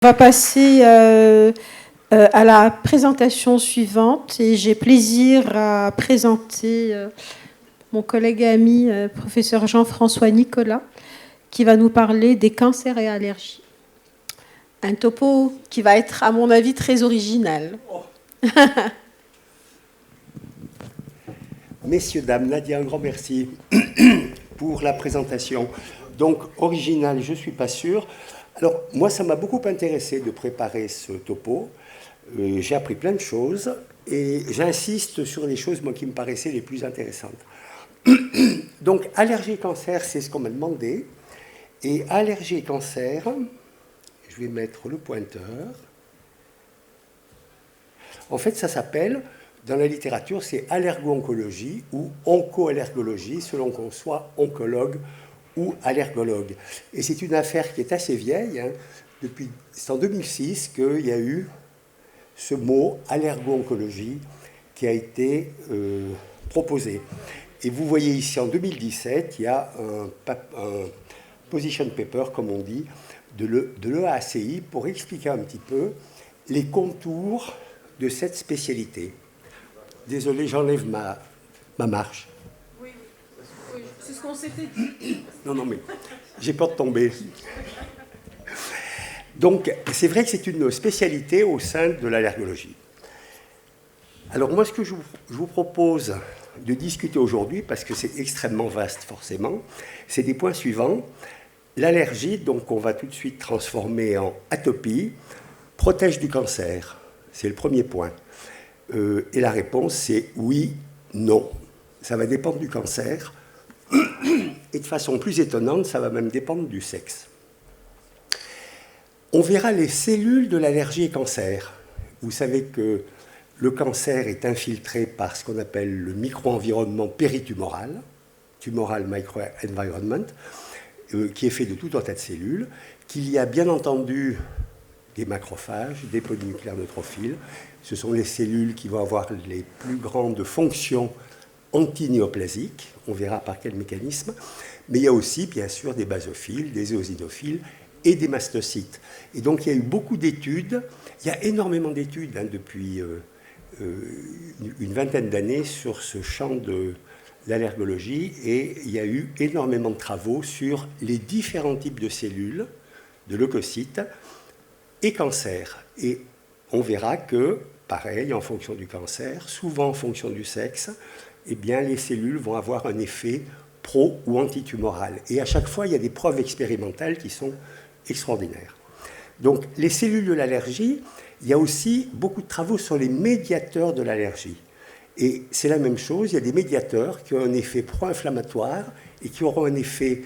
On va passer à la présentation suivante et j'ai plaisir à présenter mon collègue et ami, professeur Jean-François Nicolas, qui va nous parler des cancers et allergies. Un topo qui va être, à mon avis, très original. Oh. Messieurs, dames, Nadia, un grand merci pour la présentation. Donc, original, je ne suis pas sûr. Alors, moi, ça m'a beaucoup intéressé de préparer ce topo. J'ai appris plein de choses et j'insiste sur les choses, moi, qui me paraissaient les plus intéressantes. Donc, allergie et cancer, c'est ce qu'on m'a demandé. Et allergie et cancer, je vais mettre le pointeur. En fait, ça s'appelle, dans la littérature, c'est allergo-oncologie ou onco-allergologie, selon qu'on soit oncologue ou allergologue. Et c'est une affaire qui est assez vieille. Hein. C'est en 2006 qu'il y a eu ce mot allergo-oncologie qui a été proposé. Et vous voyez ici, en 2017, il y a un position paper, comme on dit, de l'EACI pour expliquer un petit peu les contours de cette spécialité. Désolé, j'enlève ma marche. Oui, c'est ce qu'on s'était dit. Non, mais j'ai peur de tomber. Donc, c'est vrai que c'est une spécialité au sein de l'allergologie. Alors, moi, ce que je vous propose de discuter aujourd'hui, parce que c'est extrêmement vaste forcément, c'est des points suivants. L'allergie, donc, on va tout de suite transformer en atopie, protège du cancer. C'est le premier point. Et la réponse, c'est oui, non. Ça va dépendre du cancer. Et de façon plus étonnante, ça va même dépendre du sexe. On verra les cellules de l'allergie et cancer. Vous savez que le cancer est infiltré par ce qu'on appelle le micro-environnement péritumoral, tumoral microenvironment, qui est fait de tout un tas de cellules, qu'il y a bien entendu des macrophages, des polynucléaires neutrophiles. Ce sont les cellules qui vont avoir les plus grandes fonctions antinéoplasiques. On verra par quel mécanisme. Mais il y a aussi, bien sûr, des basophiles, des éosinophiles et des mastocytes. Et donc, il y a eu beaucoup d'études. Il y a énormément d'études depuis une vingtaine d'années sur ce champ de l'allergologie. Et il y a eu énormément de travaux sur les différents types de cellules, de leucocytes, et cancer. Et on verra que, pareil, en fonction du cancer, souvent en fonction du sexe, eh bien, les cellules vont avoir un effet pro- ou antitumoral. Et à chaque fois, il y a des preuves expérimentales qui sont extraordinaires. Donc, les cellules de l'allergie, il y a aussi beaucoup de travaux sur les médiateurs de l'allergie. Et c'est la même chose, il y a des médiateurs qui ont un effet pro-inflammatoire et qui auront un effet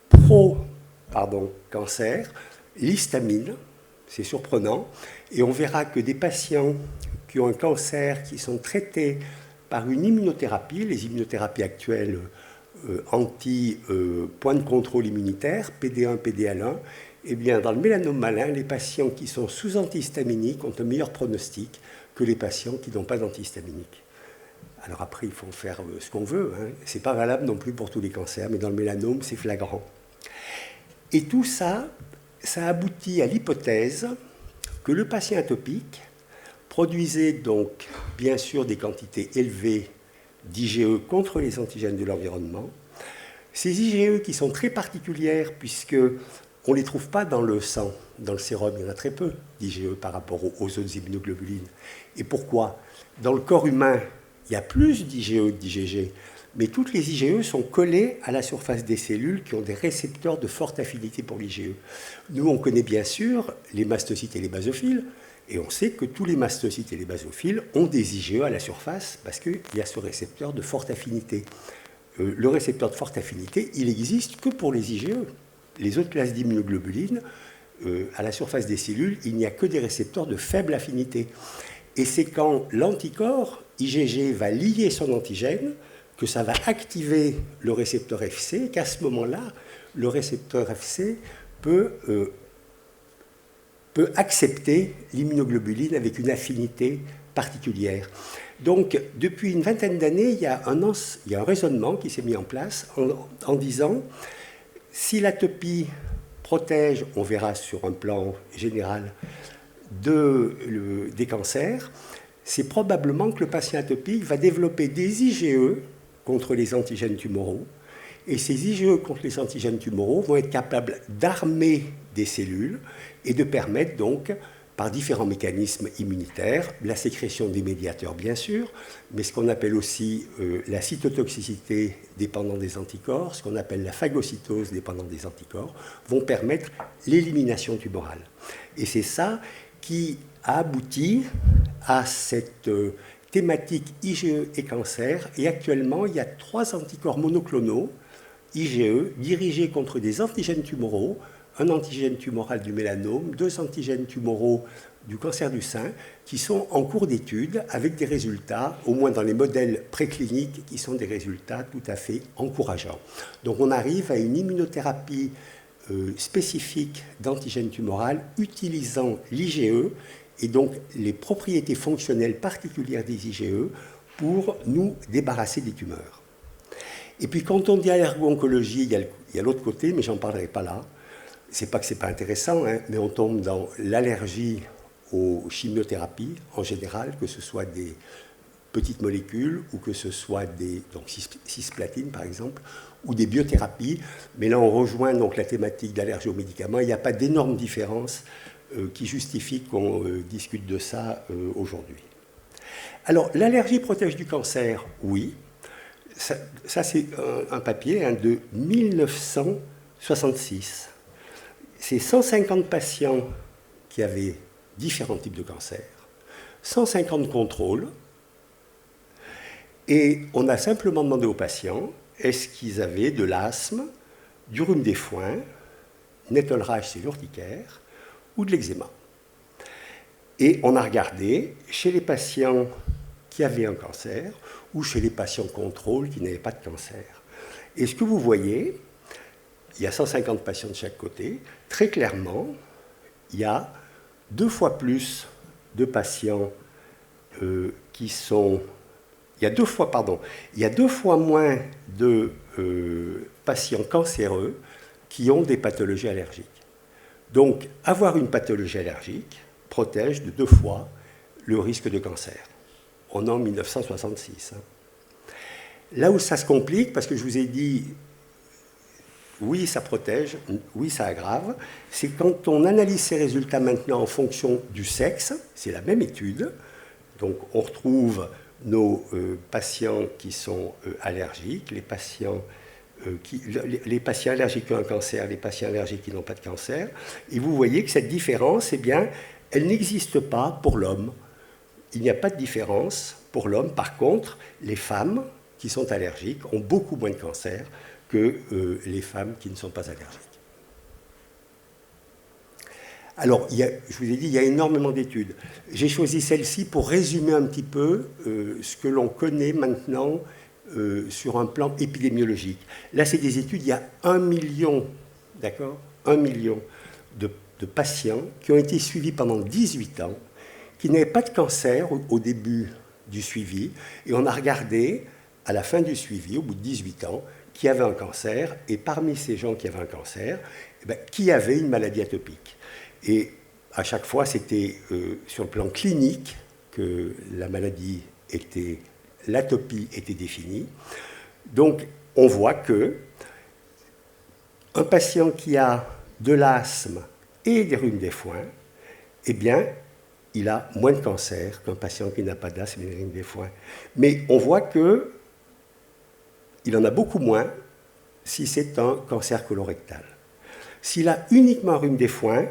pro-cancer, l'histamine. C'est surprenant. Et on verra que des patients qui ont un cancer, qui sont traités par une immunothérapie, les immunothérapies actuelles anti-point de contrôle immunitaire, PD1, PDL1, eh bien, dans le mélanome malin, les patients qui sont sous antihistaminiques ont un meilleur pronostic que les patients qui n'ont pas d'antihistaminique. Alors après, il faut faire ce qu'on veut. Hein. Ce n'est pas valable non plus pour tous les cancers, mais dans le mélanome, c'est flagrant. Et tout ça, ça aboutit à l'hypothèse que le patient atopique produisait donc bien sûr des quantités élevées d'IgE contre les antigènes de l'environnement. Ces IgE qui sont très particulières puisqu'on ne les trouve pas dans le sang, dans le sérum, il y en a très peu d'IgE par rapport aux autres immunoglobulines. Et pourquoi ? Dans le corps humain, il y a plus d'IgE que d'IgG, mais toutes les IgE sont collées à la surface des cellules qui ont des récepteurs de forte affinité pour l'IgE. Nous, on connaît bien sûr les mastocytes et les basophiles, et on sait que tous les mastocytes et les basophiles ont des IgE à la surface parce qu'il y a ce récepteur de forte affinité. Le récepteur de forte affinité, il n'existe que pour les IgE. Les autres classes d'immunoglobulines, à la surface des cellules, il n'y a que des récepteurs de faible affinité. Et c'est quand l'anticorps IgG va lier son antigène que ça va activer le récepteur FC, qu'à ce moment-là, le récepteur FC peut accepter l'immunoglobuline avec une affinité particulière. Donc, depuis une vingtaine d'années, il y a un raisonnement qui s'est mis en place en disant si l'atopie protège, on verra sur un plan général, des cancers, c'est probablement que le patient atopique va développer des IgE contre les antigènes tumoraux. Et ces IgE contre les antigènes tumoraux vont être capables d'armer des cellules et de permettre donc, par différents mécanismes immunitaires, la sécrétion des médiateurs bien sûr, mais ce qu'on appelle aussi la cytotoxicité dépendant des anticorps, ce qu'on appelle la phagocytose dépendant des anticorps, vont permettre l'élimination tumorale. Et c'est ça qui a abouti à cette thématique IgE et cancer. Et actuellement, il y a 3 anticorps monoclonaux, IgE, dirigés contre des antigènes tumoraux, un antigène tumoral du mélanome, 2 antigènes tumoraux du cancer du sein, qui sont en cours d'étude avec des résultats, au moins dans les modèles précliniques, qui sont des résultats tout à fait encourageants. Donc on arrive à une immunothérapie spécifique d'antigène tumoral utilisant l'IgE et donc les propriétés fonctionnelles particulières des IgE pour nous débarrasser des tumeurs. Et puis quand on dit allergo-oncologie, il y a l'autre côté, mais j'en parlerai pas là. C'est pas que c'est pas intéressant, hein, mais on tombe dans l'allergie aux chimiothérapies en général, que ce soit des petites molécules ou que ce soit des cisplatine par exemple, ou des biothérapies. Mais là, on rejoint donc la thématique d'allergie aux médicaments. Il n'y a pas d'énormes différences qui justifient qu'on discute de ça aujourd'hui. Alors, l'allergie protège du cancer, oui. Ça c'est un papier de 1966. C'est 150 patients qui avaient différents types de cancers, 150 contrôles, et on a simplement demandé aux patients est-ce qu'ils avaient de l'asthme, du rhume des foins, Nettelraj, c'est l'urticaire, ou de l'eczéma. Et on a regardé chez les patients qui avaient un cancer ou chez les patients contrôle qui n'avaient pas de cancer. Et ce que vous voyez, il y a 150 patients de chaque côté, très clairement, il y a 2 fois plus de patients qui sont... Il y a 2 fois moins de patients cancéreux qui ont des pathologies allergiques. Donc, avoir une pathologie allergique protège de 2 fois le risque de cancer. On est en 1966. Là où ça se complique, parce que je vous ai dit, oui, ça protège, oui, ça aggrave, c'est quand on analyse ces résultats maintenant en fonction du sexe, c'est la même étude, donc on retrouve nos patients qui sont allergiques, les patients allergiques qui ont un cancer, les patients allergiques qui n'ont pas de cancer, et vous voyez que cette différence, eh bien, elle n'existe pas pour l'homme. Il n'y a pas de différence pour l'homme. Par contre, les femmes qui sont allergiques ont beaucoup moins de cancer que les femmes qui ne sont pas allergiques. Alors, je vous ai dit, il y a énormément d'études. J'ai choisi celle-ci pour résumer un petit peu ce que l'on connaît maintenant sur un plan épidémiologique. Là, c'est des études, il y a 1 million, d'accord, 1 million de patients qui ont été suivis pendant 18 ans, qui n'avaient pas de cancer au début du suivi, et on a regardé, à la fin du suivi, au bout de 18 ans, qui avait un cancer, et parmi ces gens qui avaient un cancer, qui avait une maladie atopique. Et à chaque fois, c'était sur le plan clinique que l'atopie était définie. Donc, on voit que un patient qui a de l'asthme et des rhumes des foins, eh bien, il a moins de cancer qu'un patient qui n'a pas d'asthme et des rhumes des foins. Mais on voit qu'il en a beaucoup moins si c'est un cancer colorectal. S'il a uniquement un rhume des foins,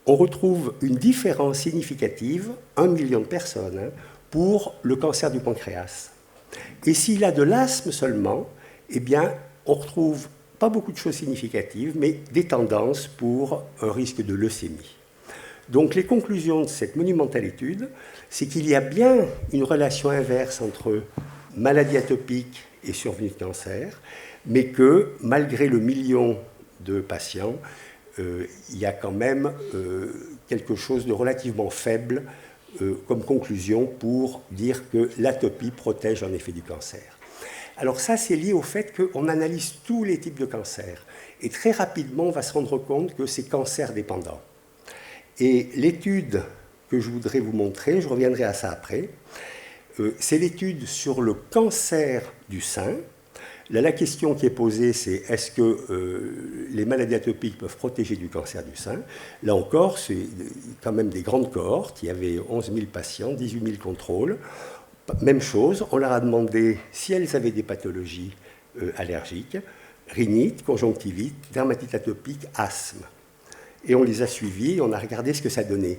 on retrouve une différence significative, 1 million de personnes, pour le cancer du pancréas. Et s'il a de l'asthme seulement, eh bien, on retrouve pas beaucoup de choses significatives, mais des tendances pour un risque de leucémie. Donc les conclusions de cette monumentale étude, c'est qu'il y a bien une relation inverse entre maladie atopique et survenue de cancer, mais que malgré le million de patients, il y a quand même quelque chose de relativement faible comme conclusion pour dire que l'atopie protège en effet du cancer. Alors ça, c'est lié au fait qu'on analyse tous les types de cancers. Et très rapidement, on va se rendre compte que c'est cancer dépendant. Et l'étude que je voudrais vous montrer, je reviendrai à ça après, c'est l'étude sur le cancer du sein. Là, la question qui est posée, c'est est-ce que les maladies atopiques peuvent protéger du cancer du sein? Là encore, c'est quand même des grandes cohortes. Il y avait 11 000 patients, 18 000 contrôles. Même chose, on leur a demandé si elles avaient des pathologies allergiques, rhinite, conjonctivite, dermatite atopique, asthme. Et on les a suivis, on a regardé ce que ça donnait.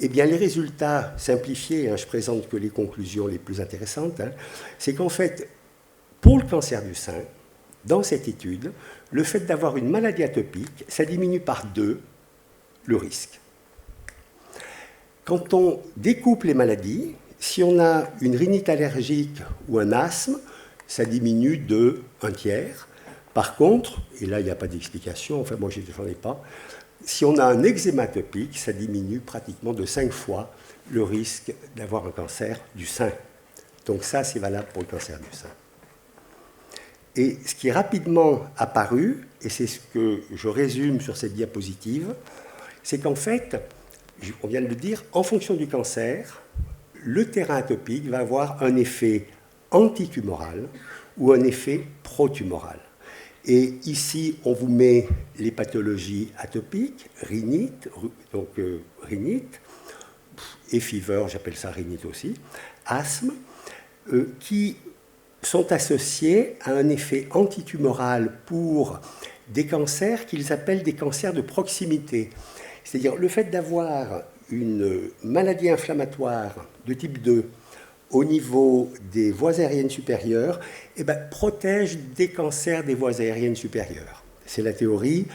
Eh bien, les résultats simplifiés, je présente que les conclusions les plus intéressantes, c'est qu'en fait, pour le cancer du sein, dans cette étude, le fait d'avoir une maladie atopique, ça diminue par 2 le risque. Quand on découpe les maladies, si on a une rhinite allergique ou un asthme, ça diminue de 1/3. Par contre, et là il n'y a pas d'explication, enfin moi je n'en ai pas, si on a un eczéma atopique, ça diminue pratiquement de 5 fois le risque d'avoir un cancer du sein. Donc ça, c'est valable pour le cancer du sein. Et ce qui est rapidement apparu, et c'est ce que je résume sur cette diapositive, c'est qu'en fait, on vient de le dire, en fonction du cancer, le terrain atopique va avoir un effet antitumoral ou un effet protumoral. Et ici, on vous met les pathologies atopiques, rhinite, donc rhinite, et fever, j'appelle ça rhinite aussi, asthme, qui sont associés à un effet antitumoral pour des cancers qu'ils appellent des cancers de proximité. C'est-à-dire le fait d'avoir une maladie inflammatoire de type 2 au niveau des voies aériennes supérieures, protège des cancers des voies aériennes supérieures. C'est la théorie.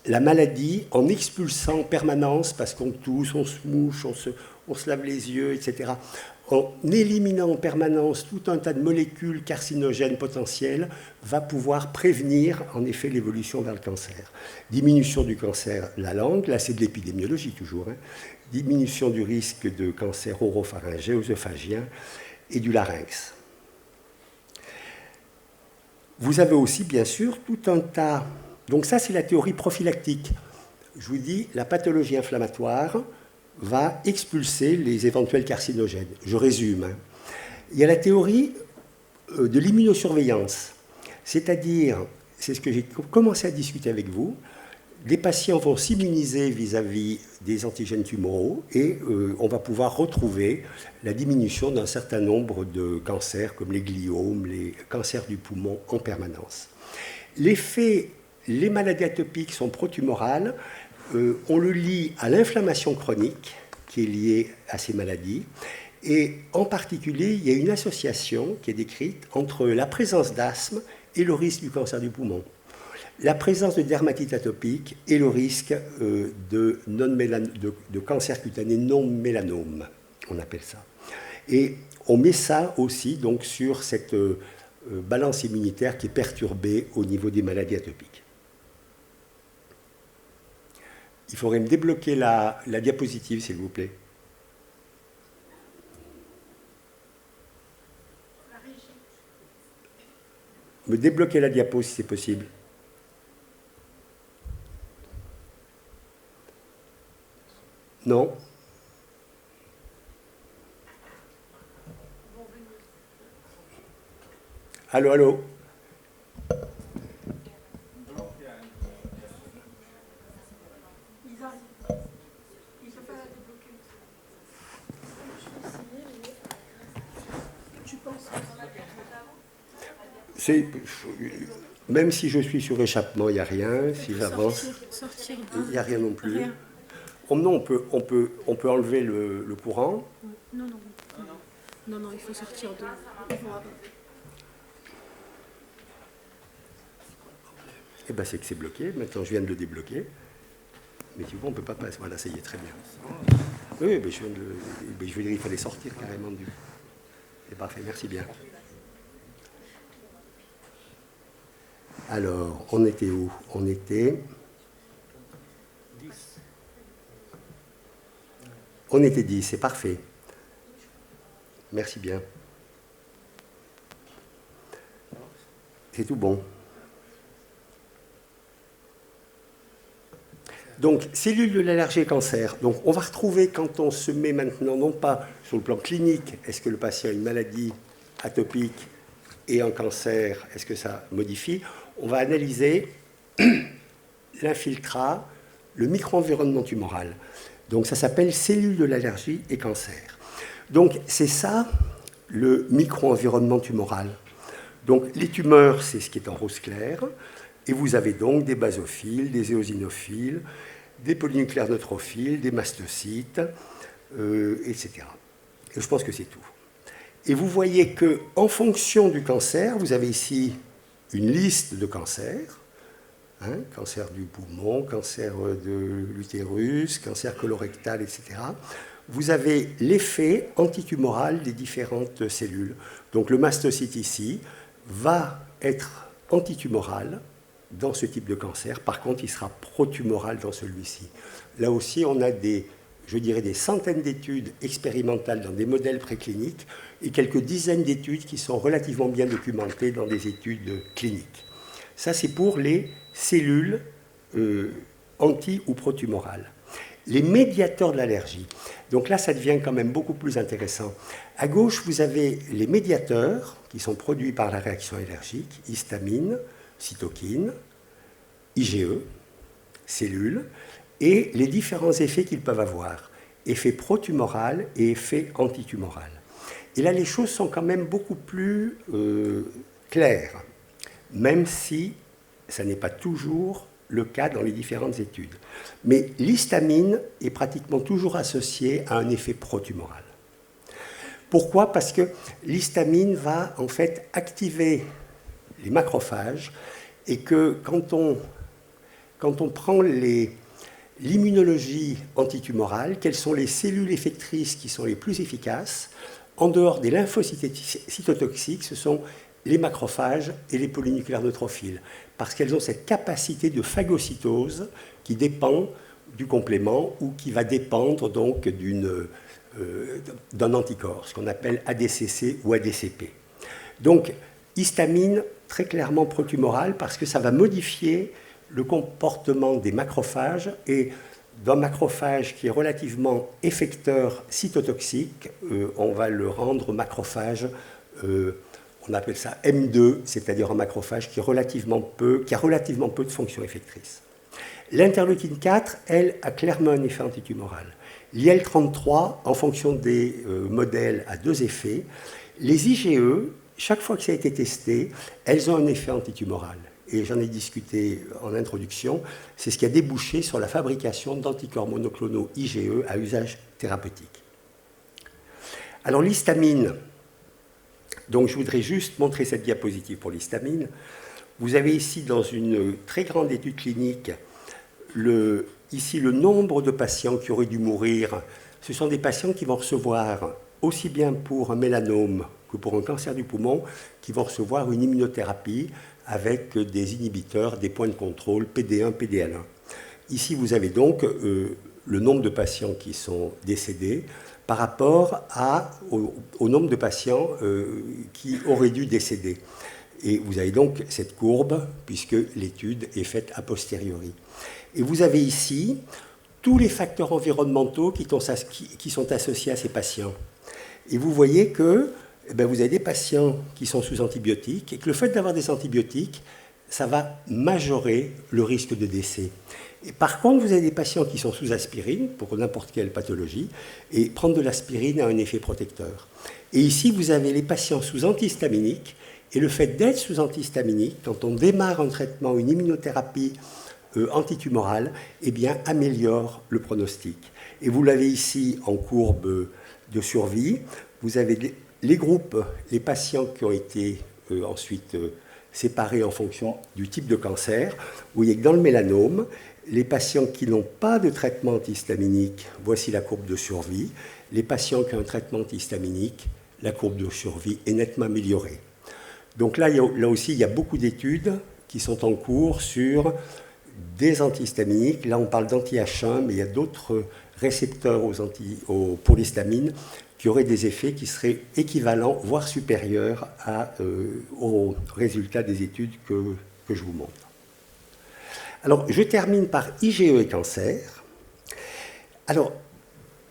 La maladie, en expulsant en permanence, parce qu'on tousse, on se mouche, on se lave les yeux, etc., en éliminant en permanence tout un tas de molécules carcinogènes potentielles, va pouvoir prévenir en effet l'évolution vers le cancer. Diminution du cancer de la langue, là c'est de l'épidémiologie toujours, diminution du risque de cancer oropharyngé, œsophagien et du larynx. Vous avez aussi bien sûr tout un tas, donc ça c'est la théorie prophylactique. Je vous dis, la pathologie inflammatoire va expulser les éventuels carcinogènes. Je résume. Il y a la théorie de l'immunosurveillance, c'est-à-dire, c'est ce que j'ai commencé à discuter avec vous, les patients vont s'immuniser vis-à-vis des antigènes tumoraux et on va pouvoir retrouver la diminution d'un certain nombre de cancers comme les gliomes, les cancers du poumon en permanence. Les maladies atopiques sont protumorales. On le lie à l'inflammation chronique qui est liée à ces maladies. Et en particulier, il y a une association qui est décrite entre la présence d'asthme et le risque du cancer du poumon. La présence de dermatite atopique et le risque de cancer cutané non mélanome, on appelle ça. Et on met ça aussi donc, sur cette balance immunitaire qui est perturbée au niveau des maladies atopiques. Il faudrait me débloquer la diapositive, s'il vous plaît. Me débloquer la diapo, si c'est possible. Non. Allô, allô. Même si je suis sur échappement, il n'y a rien. Si j'avance, il n'y a rien non plus. Rien. Non, on peut enlever le courant. Non, il faut sortir de... Eh bien, c'est que c'est bloqué. Maintenant, je viens de le débloquer. Mais tu vois, on ne peut pas passer. Voilà, ça y est, très bien. Oui, mais je veux dire, il fallait sortir carrément du... C'est parfait, merci bien. Alors, on était où? On était 10, c'est parfait. Merci bien. C'est tout bon. Donc, cellules de l'allergie et cancer. Donc, on va retrouver, quand on se met maintenant, non pas sur le plan clinique, est-ce que le patient a une maladie atopique et un cancer, est-ce que ça modifie? On va analyser l'infiltrat, le micro-environnement tumoral. Donc, ça s'appelle cellules de l'allergie et cancer. Donc, c'est ça, le micro-environnement tumoral. Donc, les tumeurs, c'est ce qui est en rose clair. Et vous avez donc des basophiles, des éosinophiles, des polynucléaires neutrophiles, des mastocytes, etc. Et je pense que c'est tout. Et vous voyez qu'en fonction du cancer, vous avez ici une liste de cancers, cancer du poumon, cancer de l'utérus, cancer colorectal, etc. Vous avez l'effet antitumoral des différentes cellules. Donc le mastocyte ici va être antitumoral dans ce type de cancer. Par contre, il sera protumoral dans celui-ci. Là aussi, on a des centaines d'études expérimentales dans des modèles précliniques et quelques dizaines d'études qui sont relativement bien documentées dans des études cliniques. Ça, c'est pour les cellules anti- ou protumorales. Les médiateurs de l'allergie. Donc là, ça devient quand même beaucoup plus intéressant. À gauche, vous avez les médiateurs qui sont produits par la réaction allergique, histamine, cytokine, IgE, cellules, et les différents effets qu'ils peuvent avoir, effet protumoral et effet antitumoral. Et là, les choses sont quand même beaucoup plus claires, même si ça n'est pas toujours le cas dans les différentes études. Mais l'histamine est pratiquement toujours associée à un effet protumoral. Pourquoi? Parce que l'histamine va en fait activer les macrophages et que quand on prend l'immunologie antitumorale, quelles sont les cellules effectrices qui sont les plus efficaces, en dehors des lymphocytes cytotoxiques, ce sont les macrophages et les polynucléaires neutrophiles, parce qu'elles ont cette capacité de phagocytose qui dépend du complément ou qui va dépendre donc d'un anticorps, ce qu'on appelle ADCC ou ADCP. Donc, histamine, très clairement protumorale, parce que ça va modifier le comportement des macrophages, et d'un macrophage qui est relativement effecteur cytotoxique, on va le rendre macrophage, on appelle ça M2, c'est-à-dire un macrophage qui a relativement peu de fonctions effectrices. L'interleukine 4, elle, a clairement un effet antitumoral. L'IL-33, en fonction des modèles, a deux effets. Les IgE, chaque fois que ça a été testé, elles ont un effet antitumoral. Et j'en ai discuté en introduction, c'est ce qui a débouché sur la fabrication d'anticorps monoclonaux IgE à usage thérapeutique. Alors l'histamine, donc je voudrais juste montrer cette diapositive pour l'histamine. Vous avez ici, dans une très grande étude clinique, ici le nombre de patients qui auraient dû mourir. Ce sont des patients qui vont recevoir, aussi bien pour un mélanome que pour un cancer du poumon, qui vont recevoir une immunothérapie avec des inhibiteurs, des points de contrôle, PD1, PD-L1. Ici, vous avez donc le nombre de patients qui sont décédés par rapport au nombre de patients qui auraient dû décéder. Et vous avez donc cette courbe, puisque l'étude est faite a posteriori. Et vous avez ici tous les facteurs environnementaux qui sont associés à ces patients. Et vous voyez que vous avez des patients qui sont sous antibiotiques et que le fait d'avoir des antibiotiques, ça va majorer le risque de décès. Et par contre, vous avez des patients qui sont sous aspirine pour n'importe quelle pathologie, et prendre de l'aspirine a un effet protecteur. Et ici, vous avez les patients sous antihistaminiques, et le fait d'être sous antihistaminique, quand on démarre un traitement, une immunothérapie antitumorale, améliore le pronostic. Et vous l'avez ici en courbe de survie. Vous avez les groupes, les patients qui ont été ensuite séparés en fonction du type de cancer. Vous voyez que dans le mélanome, les patients qui n'ont pas de traitement antihistaminique, voici la courbe de survie. Les patients qui ont un traitement antihistaminique, la courbe de survie est nettement améliorée. Donc là aussi, il y a beaucoup d'études qui sont en cours sur des antihistaminiques. Là, on parle d'anti-H1, mais il y a d'autres récepteurs pour l'histamine qui auraient des effets qui seraient équivalents, voire supérieurs aux résultats des études que je vous montre. Alors, je termine par IgE et cancer. Alors,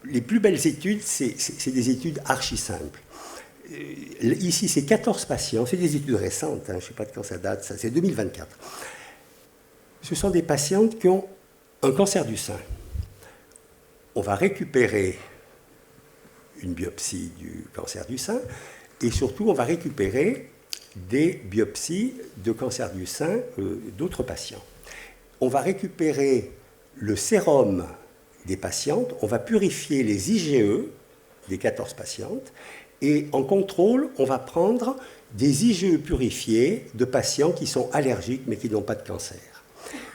les plus belles études, c'est des études archi simples. Ici, c'est 14 patients, c'est des études récentes, je ne sais pas de quand ça date, ça, c'est 2024. Ce sont des patientes qui ont un cancer du sein. On va récupérer une biopsie du cancer du sein et surtout, on va récupérer des biopsies de cancer du sein d'autres patients. On va récupérer le sérum des patientes, on va purifier les IgE des 14 patientes et en contrôle, on va prendre des IgE purifiés de patients qui sont allergiques mais qui n'ont pas de cancer.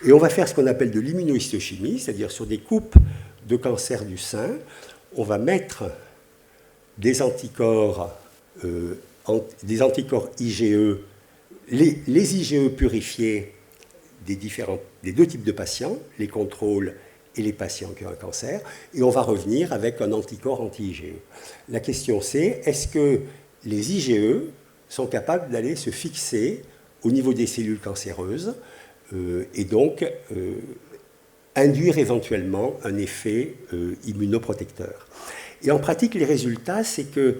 Et on va faire ce qu'on appelle de l'immunohistochimie, c'est-à-dire sur des coupes de cancer du sein, on va mettre des anticorps IgE, les IgE purifiés des deux types de patients, les contrôles et les patients qui ont un cancer, et on va revenir avec un anticorps anti-IgE. La question c'est, est-ce que les IgE sont capables d'aller se fixer au niveau des cellules cancéreuses et donc induire éventuellement un effet immunoprotecteur. Et en pratique, les résultats, c'est que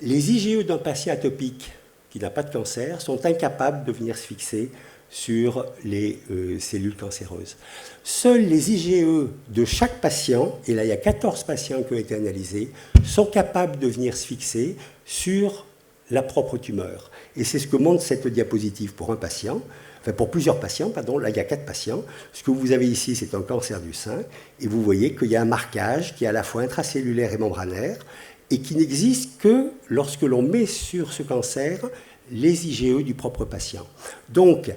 les IgE d'un patient atopique qui n'a pas de cancer sont incapables de venir se fixer sur les cellules cancéreuses. Seuls les IgE de chaque patient, et là il y a 14 patients qui ont été analysés, sont capables de venir se fixer sur la propre tumeur. Et c'est ce que montre cette diapositive pour un patient, enfin pour plusieurs patients, pardon, là il y a 4 patients. Ce que vous avez ici, c'est un cancer du sein, et vous voyez qu'il y a un marquage qui est à la fois intracellulaire et membranaire, et qui n'existe que lorsque l'on met sur ce cancer les IgE du propre patient. Donc,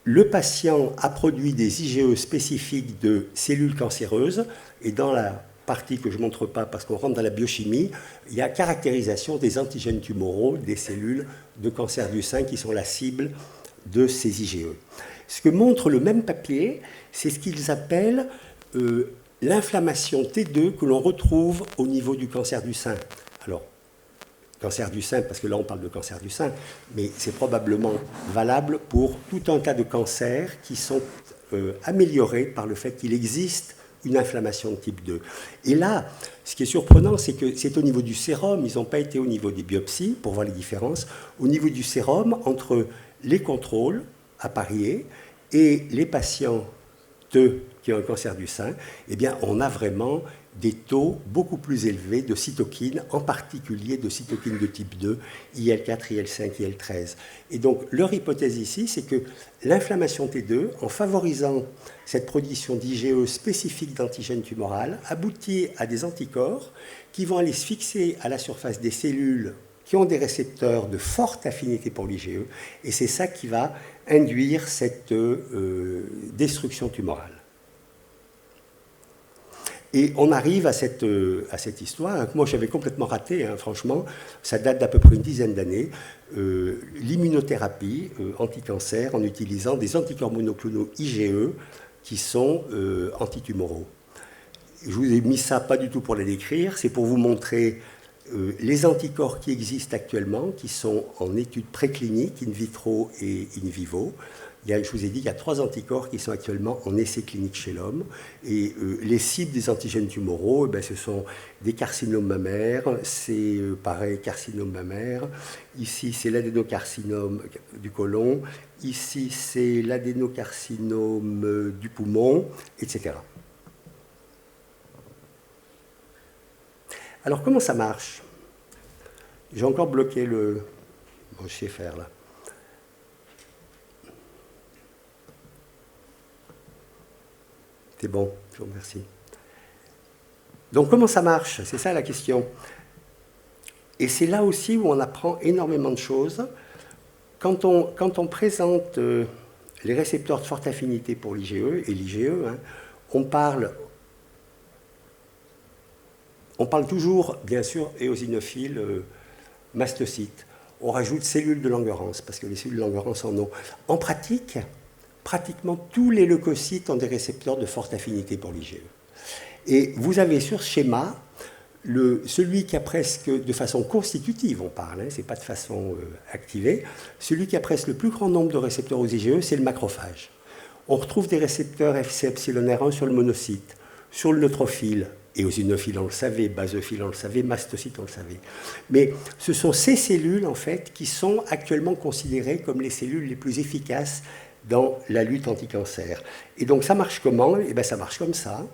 le patient a produit des IgE spécifiques de cellules cancéreuses, et dans la partie que je ne montre pas parce qu'on rentre dans la biochimie, il y a caractérisation des antigènes tumoraux des cellules de cancer du sein qui sont la cible de ces IgE. Ce que montre le même papier, c'est ce qu'ils appellent l'inflammation T2 que l'on retrouve au niveau du cancer du sein. Alors, cancer du sein, parce que là on parle de cancer du sein, mais c'est probablement valable pour tout un tas de cancers qui sont améliorés par le fait qu'il existe une inflammation de type 2. Et là, ce qui est surprenant, c'est que c'est au niveau du sérum, ils n'ont pas été au niveau des biopsies, pour voir les différences, au niveau du sérum, entre les contrôles à parier et les patients qui ont un cancer du sein, eh bien, on a vraiment des taux beaucoup plus élevés de cytokines, en particulier de cytokines de type 2, IL4, IL5, IL13. Et donc, leur hypothèse ici, c'est que l'inflammation T2, en favorisant cette production d'IgE spécifique d'antigène tumoral, aboutit à des anticorps qui vont aller se fixer à la surface des cellules qui ont des récepteurs de forte affinité pour l'IgE, et c'est ça qui va induire cette destruction tumorale. Et on arrive à cette histoire que moi j'avais complètement raté, franchement, ça date d'à peu près une dizaine d'années, l'immunothérapie anti-cancer en utilisant des anticorps monoclonaux IgE qui sont antitumoraux. Je vous ai mis ça pas du tout pour les décrire, c'est pour vous montrer les anticorps qui existent actuellement, qui sont en études précliniques, in vitro et in vivo. Je vous ai dit qu'il y a 3 anticorps qui sont actuellement en essai clinique chez l'homme. Et les cibles des antigènes tumoraux, ce sont des carcinomes mammaires, c'est pareil, carcinome mammaire. Ici, c'est l'adénocarcinome du côlon. Ici, c'est l'adénocarcinome du poumon, etc. Alors, comment ça marche? J'ai encore bloqué le... Bon, je sais faire, là. C'est bon, je vous remercie. Donc, comment ça marche? C'est ça la question. Et c'est là aussi où on apprend énormément de choses. Quand on présente les récepteurs de forte affinité pour l'IgE et l'IgE, on parle toujours, bien sûr, éosinophiles, mastocytes. On rajoute cellules de Langerhans, parce que les cellules de Langerhans en ont. En pratique, pratiquement tous les leucocytes ont des récepteurs de forte affinité pour l'IgE. Et vous avez sur ce schéma celui qui a presque, de façon constitutive, on parle, hein, c'est pas de façon activée, celui qui a presque le plus grand nombre de récepteurs aux IgE, c'est le macrophage. On retrouve des récepteurs Fc epsilon-1 sur le monocyte, sur le neutrophile, éosinophiles, on le savait, basophiles, on le savait, mastocytes, on le savait. Mais ce sont ces cellules, en fait, qui sont actuellement considérées comme les cellules les plus efficaces dans la lutte anti-cancer. Et donc, ça marche comment? Eh bien, ça marche comme ça.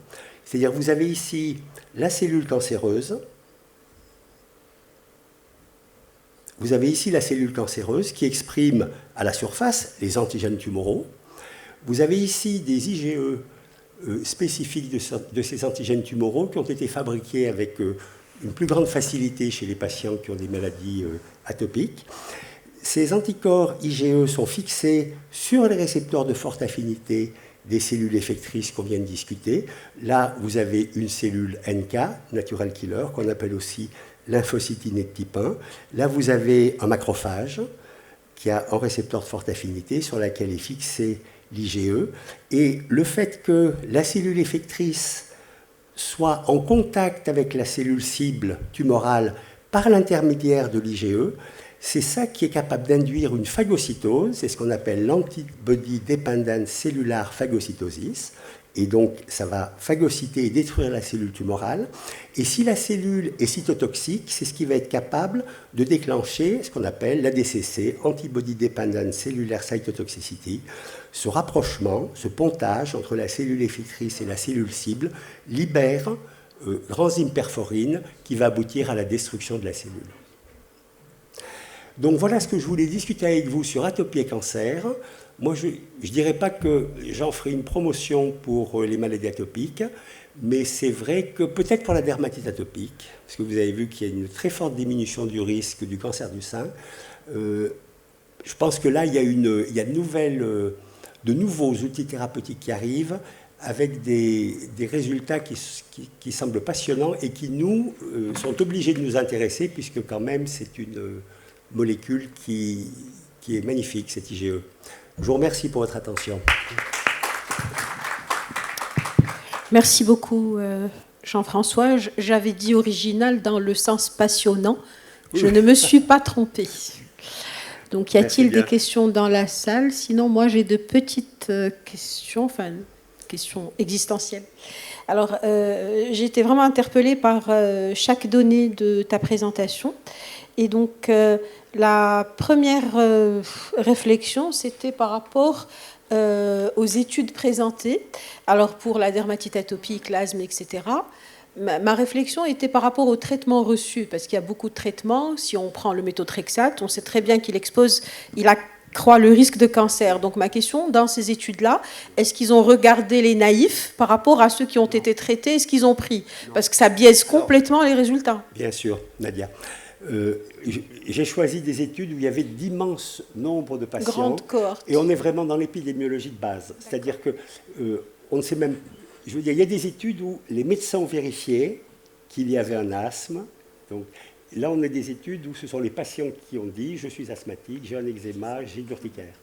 C'est-à-dire, vous avez ici la cellule cancéreuse. Vous avez ici la cellule cancéreuse qui exprime à la surface les antigènes tumoraux. Vous avez ici des IgE spécifiques de ces antigènes tumoraux qui ont été fabriqués avec une plus grande facilité chez les patients qui ont des maladies atopiques. Ces anticorps IgE sont fixés sur les récepteurs de forte affinité des cellules effectrices qu'on vient de discuter. Là, vous avez une cellule NK, natural killer, qu'on appelle aussi lymphocytinée de type 1. Là, vous avez un macrophage qui a un récepteur de forte affinité sur laquelle est fixé l'IgE. Et le fait que la cellule effectrice soit en contact avec la cellule cible tumorale par l'intermédiaire de l'IgE, c'est ça qui est capable d'induire une phagocytose, c'est ce qu'on appelle l'antibody dependent cellular phagocytosis, et donc ça va phagocyter et détruire la cellule tumorale, et si la cellule est cytotoxique, c'est ce qui va être capable de déclencher ce qu'on appelle l'ADCC, antibody dependent cellular cytotoxicity. Ce rapprochement, ce pontage entre la cellule effectrice et la cellule cible libère l'enzyme perforine qui va aboutir à la destruction de la cellule. Donc voilà ce que je voulais discuter avec vous sur atopie et cancer. Moi, je ne dirais pas que j'en ferai une promotion pour les maladies atopiques, mais c'est vrai que peut-être pour la dermatite atopique, parce que vous avez vu qu'il y a une très forte diminution du risque du cancer du sein. Je pense que là, il y a de nouveaux outils thérapeutiques qui arrivent avec des résultats qui semblent passionnants et qui nous sont obligés de nous intéresser, puisque quand même, c'est une molécule qui est magnifique, cette IgE. Je vous remercie pour votre attention. Merci beaucoup, Jean-François. J'avais dit original dans le sens passionnant. Je ne me suis pas trompée. Donc, y a-t-il des questions dans la salle? Sinon, moi, j'ai de petites questions, enfin, questions existentielles. Alors, j'ai été vraiment interpellée par chaque donnée de ta présentation. Et donc, la première réflexion, c'était par rapport aux études présentées. Alors, pour la dermatite atopique, l'asthme, etc., ma réflexion était par rapport aux traitements reçus, parce qu'il y a beaucoup de traitements. Si on prend le méthotrexate, on sait très bien qu'il accroît le risque de cancer. Donc, ma question, dans ces études-là, est-ce qu'ils ont regardé les naïfs par rapport à ceux qui ont été traités et ce qu'ils ont pris? Parce que ça biaise complètement les résultats. Bien sûr, Nadia. J'ai choisi des études où il y avait d'immenses nombres de patients. Grande cohorte. Et on est vraiment dans l'épidémiologie de base. C'est-à-dire que on ne sait même... Je veux dire, il y a des études où les médecins ont vérifié qu'il y avait un asthme. Donc, là, on a des études où ce sont les patients qui ont dit « je suis asthmatique, j'ai un eczéma, j'ai de l'urticaire ».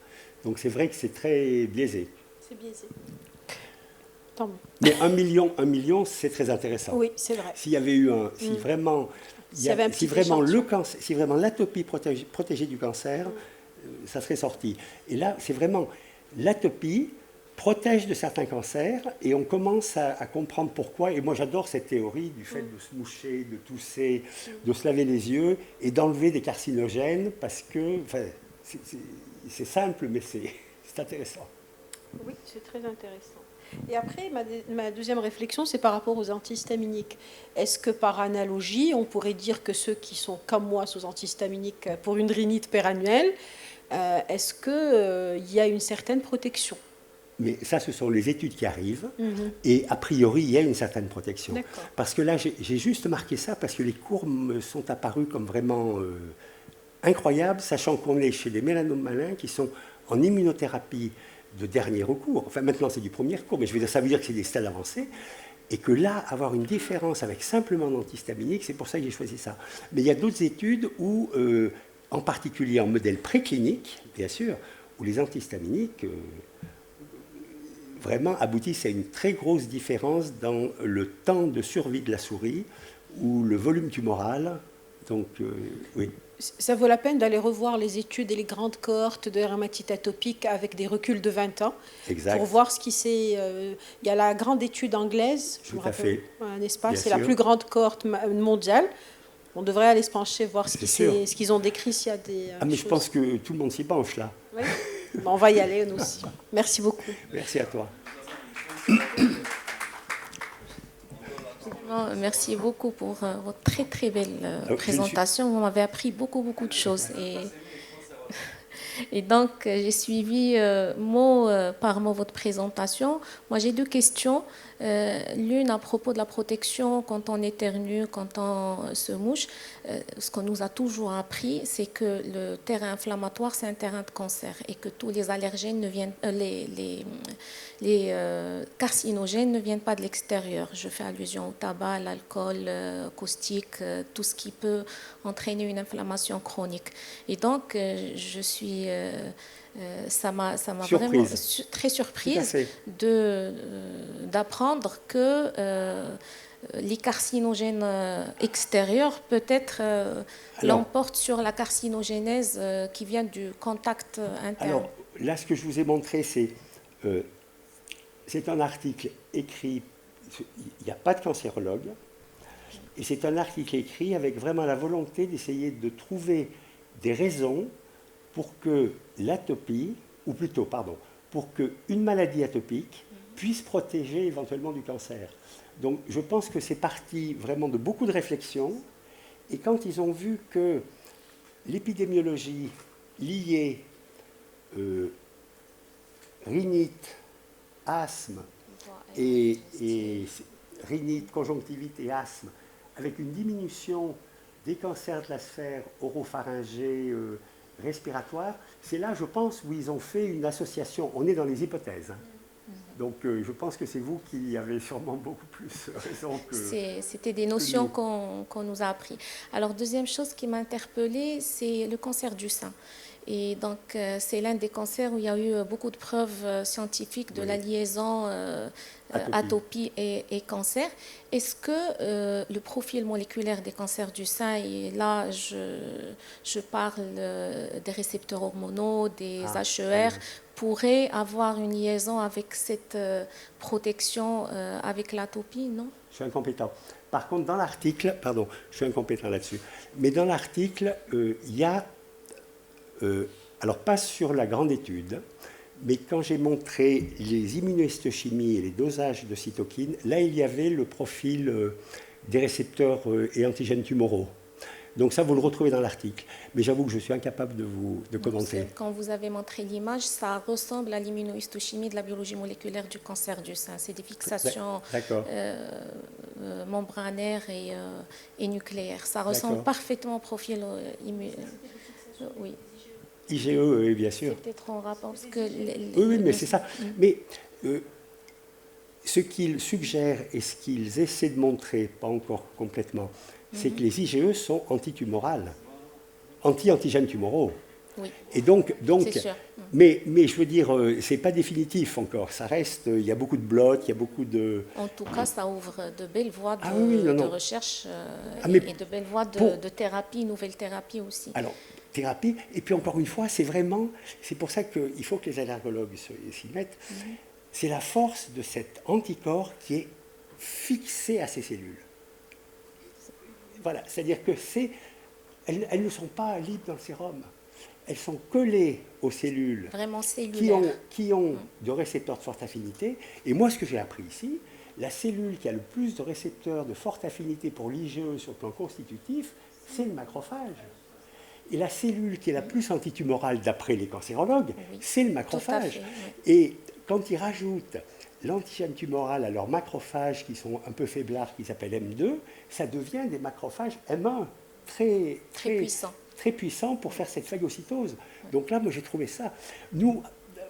Donc, c'est vrai que c'est très biaisé. C'est biaisé. Tant mieux. Mais 1 million, c'est très intéressant. Oui, c'est vrai. S'il y avait eu un... Si vraiment... Si vraiment l'atopie protégée du cancer, ça serait sorti. Et là, c'est vraiment l'atopie protège de certains cancers et on commence à comprendre pourquoi. Et moi, j'adore cette théorie du fait de se moucher, de tousser, de se laver les yeux et d'enlever des carcinogènes parce que c'est simple, mais c'est intéressant. Oui, c'est très intéressant. Et après, ma deuxième réflexion, c'est par rapport aux antihistaminiques. Est-ce que par analogie, on pourrait dire que ceux qui sont comme moi sous antihistaminiques pour une rhinite pérannuelle, est-ce qu'il y a une certaine protection? Mais ça, ce sont les études qui arrivent, et a priori, il y a une certaine protection. Parce que là, j'ai juste marqué ça parce que les courbes sont apparues comme vraiment incroyables, sachant qu'on est chez les mélanomes malins qui sont en immunothérapie de dernier recours. Enfin, maintenant, c'est du premier recours, mais je veux dire, ça veut dire que c'est des stades avancés. Et que là, avoir une différence avec simplement l'antihistaminique, c'est pour ça que j'ai choisi ça. Mais il y a d'autres études où, en particulier en modèle préclinique, bien sûr, où les antihistaminiques, vraiment aboutissent à une très grosse différence dans le temps de survie de la souris ou le volume tumoral. Donc, oui. Ça vaut la peine d'aller revoir les études et les grandes cohortes de dermatite atopique avec des reculs de 20 ans Exact. pour voir ce qui s'est... il y a la grande étude anglaise, je Tout me à rappelle, fait. n'est-ce pas? Bien C'est sûr. la plus grande cohorte mondiale. On devrait aller se pencher, voir ce qu'ils ont décrit, s'il y a des mais choses. je pense que tout le monde s'y penche là. Oui. Bon, on va y aller, nous aussi. Merci beaucoup. Merci à toi. Merci beaucoup pour votre très très belle présentation. Vous m'avez appris beaucoup de choses. Et donc, j'ai suivi mot par mot votre présentation. Moi, j'ai deux questions. L'une à propos de la protection quand on éternue, quand on se mouche. Ce qu'on nous a toujours appris, c'est que le terrain inflammatoire, c'est un terrain de cancer et que tous les allergènes ne viennent, les carcinogènes ne viennent pas de l'extérieur. Je fais allusion au tabac, à l'alcool, caustique, tout ce qui peut entraîner une inflammation chronique. Et donc, je suis... ça m'a vraiment très surprise d'apprendre que les carcinogènes extérieurs peut-être l'emportent sur la carcinogénèse qui vient du contact interne. Alors là, ce que je vous ai montré, c'est un article écrit, il n'y a pas de cancérologue, et c'est un article écrit avec vraiment la volonté d'essayer de trouver des raisons pour que l'atopie, ou plutôt, pardon, pour qu'une maladie atopique puisse protéger éventuellement du cancer. Donc je pense que c'est parti vraiment de beaucoup de réflexions, et quand ils ont vu que l'épidémiologie liée rhinite, asthme, et rhinite, conjonctivite et asthme, avec une diminution des cancers de la sphère oropharyngée, respiratoire, c'est là, je pense, où ils ont fait une association. On est dans les hypothèses. Donc, je pense que c'est vous qui avez sûrement beaucoup plus raison que... C'était des notions qu'on nous a appris. Alors, deuxième chose qui m'a interpellée, c'est le cancer du sein. Et donc, c'est l'un des cancers où il y a eu beaucoup de preuves scientifiques de la liaison atopie et cancer. Est-ce que le profil moléculaire des cancers du sein, et là, je parle des récepteurs hormonaux, des HER, pourrait avoir une liaison avec cette protection avec l'atopie, non? Je suis incompétent. Par contre, dans l'article, pardon, je suis incompétent là-dessus, mais dans l'article, il y a... alors, pas sur la grande étude, mais quand j'ai montré les immunohistochimies et les dosages de cytokines, là, il y avait le profil des récepteurs et antigènes tumoraux. Donc ça, vous le retrouvez dans l'article. Mais j'avoue que je suis incapable de commenter. Quand vous avez montré l'image, ça ressemble à l'immunohistochimie de la biologie moléculaire du cancer du sein. C'est des fixations membranaires et nucléaires. Ça ressemble parfaitement au profil oui. IgE, oui, bien sûr. C'est peut-être en rapport parce que... Oui, mais c'est ça. Mais ce qu'ils suggèrent et ce qu'ils essaient de montrer, pas encore complètement, c'est que les IgE sont antitumorales, anti-antigènes tumoraux. Oui. Et donc c'est sûr. Mais je veux dire, c'est pas définitif encore. Ça reste, il y a beaucoup de blocs, il y a beaucoup de... En tout cas, ça ouvre de belles voies de recherche et de belles voies de thérapie, nouvelles thérapies aussi. Alors, thérapie, et puis encore une fois, c'est pour ça qu'il faut que les allergologues s'y mettent, c'est la force de cet anticorps qui est fixé à ces cellules. Voilà, c'est-à-dire que elles ne sont pas libres dans le sérum. Elles sont collées aux cellules qui ont de récepteurs de forte affinité. Et moi, ce que j'ai appris ici, la cellule qui a le plus de récepteurs de forte affinité pour l'IgE sur le plan constitutif, c'est le macrophage. Et la cellule qui est la plus antitumorale d'après les cancérologues, c'est le macrophage. Et quand ils rajoutent l'antigène tumoral à leurs macrophages qui sont un peu faiblards, qui s'appellent M2, ça devient des macrophages M1 très puissants pour faire cette phagocytose. Donc là, moi, j'ai trouvé ça. Nous,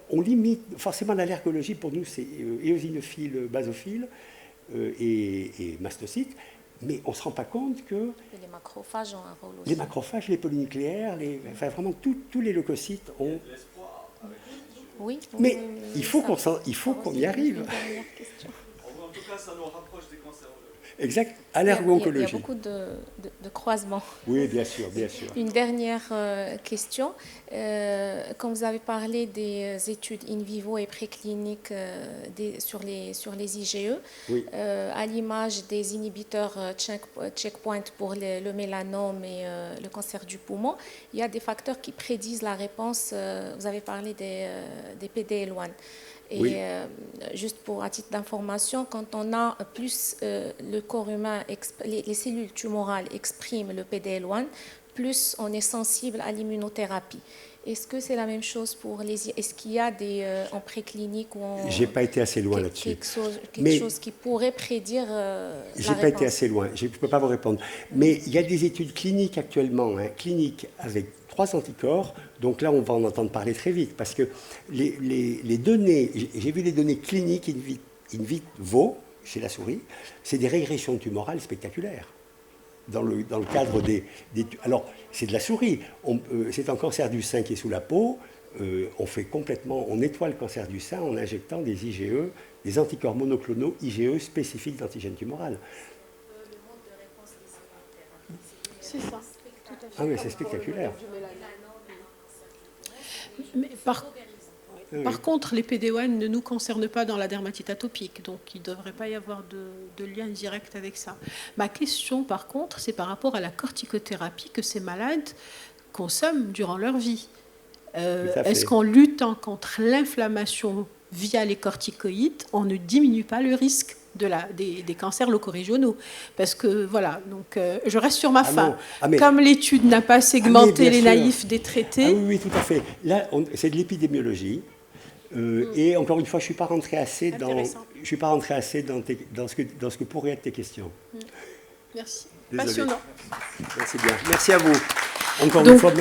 on limite, forcément, l'allergologie, pour nous, c'est éosinophiles, basophiles et mastocytes, mais on ne se rend pas compte que... Et les macrophages ont un rôle aussi. Les macrophages, les polynucléaires, enfin, vraiment, tous les leucocytes ont... Oui. Mais oui, il faut qu'on y arrive. Une dernière question. En tout cas, ça nous rapproche des cancérologues. Exact, à Il y a l'ergo-oncologie. beaucoup de croisements. Oui, bien sûr, bien sûr. Une dernière question. Quand vous avez parlé des études in vivo et précliniques sur les IgE, Oui. à l'image des inhibiteurs checkpoint pour le mélanome et le cancer du poumon, il y a des facteurs qui prédisent la réponse. Vous avez parlé des PD-L1. Et Oui. juste à titre d'information, quand on a plus le corps humain, les cellules tumorales expriment le PD-L1, plus on est sensible à l'immunothérapie. Est-ce que c'est la même chose pour les... Est-ce qu'il y a en préclinique ou en... J'ai pas été assez loin là-dessus. Quelque chose qui pourrait prédire la J'ai pas été assez loin, je ne peux pas vous répondre. Mais il y a des études cliniques actuellement, cliniques avec 3 anticorps, donc là on va en entendre parler très vite, parce que les données, j'ai vu les données cliniques in vivo, chez la souris, c'est des régressions tumorales spectaculaires. Dans le cadre alors, c'est de la souris, c'est un cancer du sein qui est sous la peau, on nettoie le cancer du sein en injectant des IgE, des anticorps monoclonaux IgE spécifiques d'antigène tumoral. C'est ça. Tout à fait. Ah oui, c'est spectaculaire. Mais par contre, les PD-1 ne nous concernent pas dans la dermatite atopique, donc il ne devrait pas y avoir de lien direct avec ça. Ma question, par contre, c'est par rapport à la corticothérapie que ces malades consomment durant leur vie. Est-ce qu'en luttant contre l'inflammation via les corticoïdes, on ne diminue pas le risque des cancers locaux-régionaux? Parce que, voilà, donc je reste sur ma fin. Comme l'étude n'a pas segmenté les naïfs des traités... Ah oui, tout à fait. Là, c'est de l'épidémiologie. Et encore une fois, je ne suis pas rentré assez dans ce que pourraient être tes questions. Merci. Désolé. Passionnant. Merci bien. Merci à vous. Encore une fois,